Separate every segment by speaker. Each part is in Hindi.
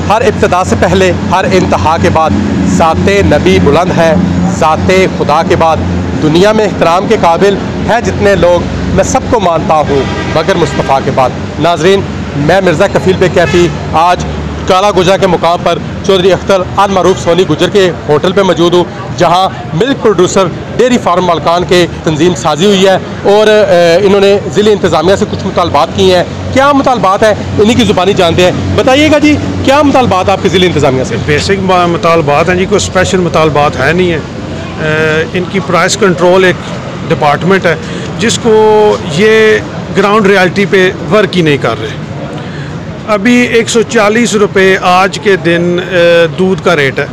Speaker 1: हर इब्तिदा से पहले, हर इंतहा के बाद ज़ाते नबी बुलंद है, ज़ाते खुदा के बाद दुनिया में एहतराम के काबिल है जितने लोग, मैं सबको मानता हूँ मगर मुस्तफ़ा के बाद। नाजरीन, मैं मिर्ज़ा कफ़ील बे कैफ़ी आज काला गुजरा के मुकाम पर चौधरी अख्तर अल मारूफ सोनी गुजर के होटल पे मौजूद हूँ, जहाँ मिल्क प्रोड्यूसर डेयरी फार्म मालकान के तंजीम साजी हुई है और इन्होंने ज़िले इंतज़ामिया से कुछ मुतालबात किए हैं। क्या मुतालबात है, इन्हीं की ज़ुबानी जानते हैं। बताइएगा जी, क्या मुतालबात आपके ज़िले इंतज़ामिया से?
Speaker 2: बेसिक मुतालबात हैं जी, कोई स्पेशल मुतालबात है नहीं है। इनकी प्राइस कंट्रोल एक डिपार्टमेंट है जिसको ये ग्राउंड रियलिटी पे वर्क ही नहीं कर रहे। अभी 140 रुपये आज के दिन दूध का रेट है।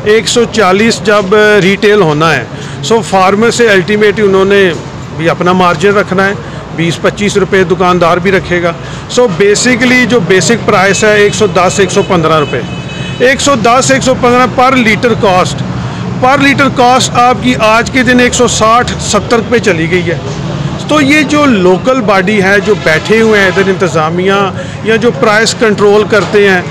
Speaker 2: 140 जब रिटेल होना है, सो फार्मर से अल्टीमेटली उन्होंने भी अपना मार्जिन रखना है, 20-25 रुपये दुकानदार भी रखेगा। सो बेसिकली जो बेसिक प्राइस है 110-115 रुपये, 110-115 पर लीटर कॉस्ट आपकी आज के दिन 160-70 रुपये चली गई है। तो ये जो लोकल बॉडी है जो बैठे हुए हैं इधर इंतज़ामिया या जो प्राइस कंट्रोल करते हैं,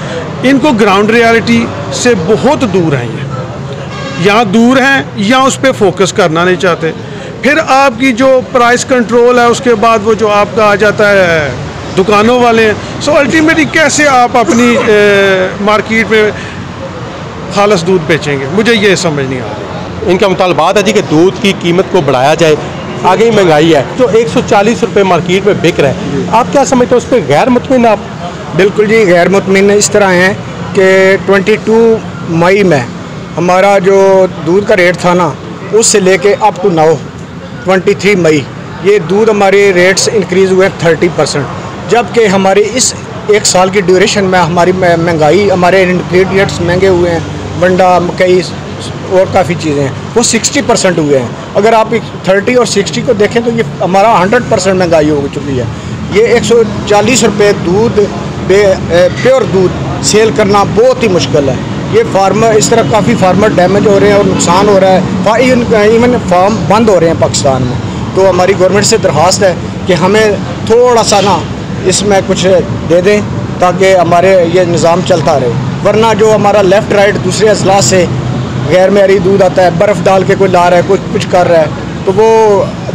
Speaker 2: इनको ग्राउंड रियलिटी से बहुत दूर हैं। ये या दूर हैं या उस पर फोकस करना नहीं चाहते। फिर आपकी जो प्राइस कंट्रोल है उसके बाद वो जो आपका आ जाता है दुकानों वाले हैं। सो अल्टीमेटली कैसे आप अपनी मार्केट में खालस दूध बेचेंगे, मुझे ये समझ नहीं आ रही।
Speaker 1: इनका मुतालबात है जी कि दूध की कीमत को बढ़ाया जाए, आगे ही महंगाई है। जो 140 रुपये मार्केट में बिक रहा है, आप क्या समझते हो उस पर गैर मुतमिन आप?
Speaker 3: बिल्कुल जी, गैर मुतमिन इस तरह हैं कि 22 मई में हमारा जो दूध का रेट था ना, उससे लेके अप टू नाउ 23 मई ये दूध हमारे रेट्स इंक्रीज़ हुए 30%, जबकि हमारे इस एक साल की ड्यूरेशन में हमारी महंगाई, हमारे इंग्रेडिएंट्स महंगे हुए हैं, वंडा, मकई और काफ़ी चीज़ें हैं, वो 60% हुए हैं। अगर आप 30 और 60 को देखें तो ये हमारा 100% महंगाई हो चुकी है। ये 140 रुपये दूध प्योर दूध सेल करना बहुत ही मुश्किल है। ये फार्मर, इस तरह काफ़ी फार्मर डैमेज हो रहे हैं और नुकसान हो रहा है। इवन फार्म बंद हो रहे हैं पाकिस्तान में। तो हमारी गवर्नमेंट से दरख्वास्त है कि हमें थोड़ा सा ना इसमें कुछ दे दें ताकि हमारे ये निज़ाम चलता रहे, वरना जो हमारा लेफ़्ट राइट दूसरे अजला से गैर मेरी दूध आता है, बर्फ़ डाल के कोई ला रहा है, कुछ कर रहा है, तो वो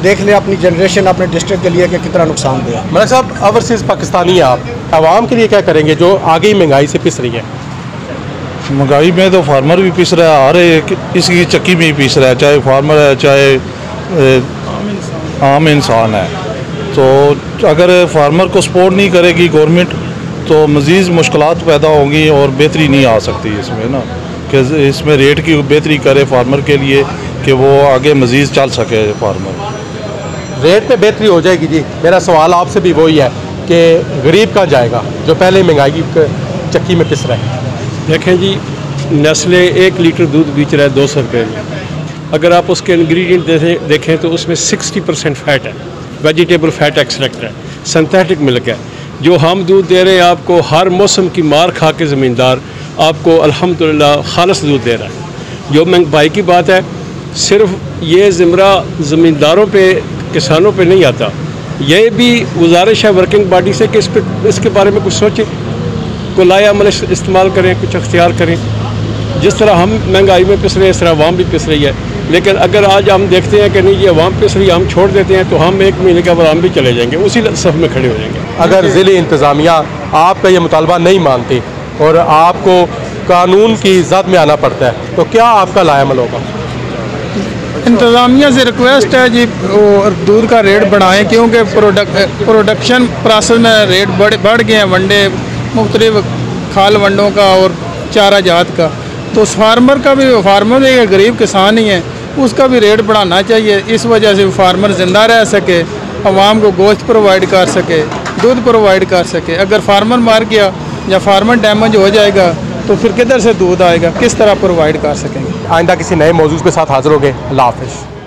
Speaker 3: देख लें अपनी जनरेशन, अपने डिस्ट्रिक्ट के लिए कि कितना नुकसान दिया।
Speaker 1: मलिक साहब, ओवरसीज़ पाकिस्तानी हैं आप, आवाम के लिए क्या करेंगे जो आगे ही महंगाई से पिस रही है?
Speaker 4: महंगाई में तो फार्मर भी पिस रहा है, हर एक इसकी चक्की में ही पिस रहा है, चाहे फार्मर है चाहे आम इंसान है। तो अगर फार्मर को सपोर्ट नहीं करेगी गवर्नमेंट तो मज़ीद मुश्किलात पैदा होंगी और बेहतरी नहीं आ सकती इसमें ना, कि इसमें रेट की बेहतरी करे फार्मर के लिए कि वो आगे मज़ीद चल सके। फार्मर
Speaker 1: रेट में बेहतरी हो जाएगी जी। मेरा सवाल आपसे भी वही है कि गरीब कहाँ जाएगा जो पहले महंगाई की चक्की में पिस रहा है?
Speaker 5: देखें जी, नेस्ले 1 लीटर दूध बेच रहा है 200 रुपये में। अगर आप उसके इंग्रेडिएंट देखें तो उसमें 60% फैट है, वेजिटेबल फैट एक्सट्रैक्ट है, सिंथेटिक मिल्क है। जो हम दूध दे रहे हैं आपको, हर मौसम की मार खा के ज़मींदार आपको अल्हम्दुलिल्लाह खालस दूध दे रहा है। जो महंगाई की बात है, सिर्फ ये ज़िम्रा ज़मींदारों पे, किसानों पे नहीं आता। ये भी गुजारिश है वर्किंग बॉडी से कि इसके बारे में कुछ सोचें, को लाया अमल इस्तेमाल करें, कुछ अख्तियार करें। जिस तरह हम महंगाई में पिस रहे हैं, इस तरह अवाम भी पिस रही है। लेकिन अगर आज हम देखते हैं कि नहीं ये अवाम पिस रही है, हम छोड़ देते हैं, तो हम 1 महीने के बाद हम भी चले जाएंगे, उसी सफ़ में खड़े हो जाएंगे।
Speaker 1: अगर ज़िले इंतज़ामिया आपका ये मुतालबा नहीं मानती और आपको कानून की ज़द में आना पड़ता है, तो क्या आपका लायामल होगा?
Speaker 6: इंतज़ामिया से रिक्वेस्ट है जी, वो दूध का रेट बढ़ाएं, क्योंकि प्रोडक्शन प्रोसेस में रेट बढ़ गए हैं, वनडे मुख्तलिफ खाल वंडों का और चारा जात का। तो फार्मर एक गरीब किसान ही है, उसका भी रेट बढ़ाना चाहिए। इस वजह से फार्मर ज़िंदा रह सके, आवाम को गोश्त प्रोवाइड कर सके, दूध प्रोवाइड कर सके। अगर फार्मर मार गया या फार्मर डैमेज हो जाएगा तो फिर किधर से दूध आएगा, किस तरह प्रोवाइड कर सकेंगे?
Speaker 1: आइंदा किसी नए मौजूद के साथ हाज़िर होंगे। अल्लाह हाफ़िज़।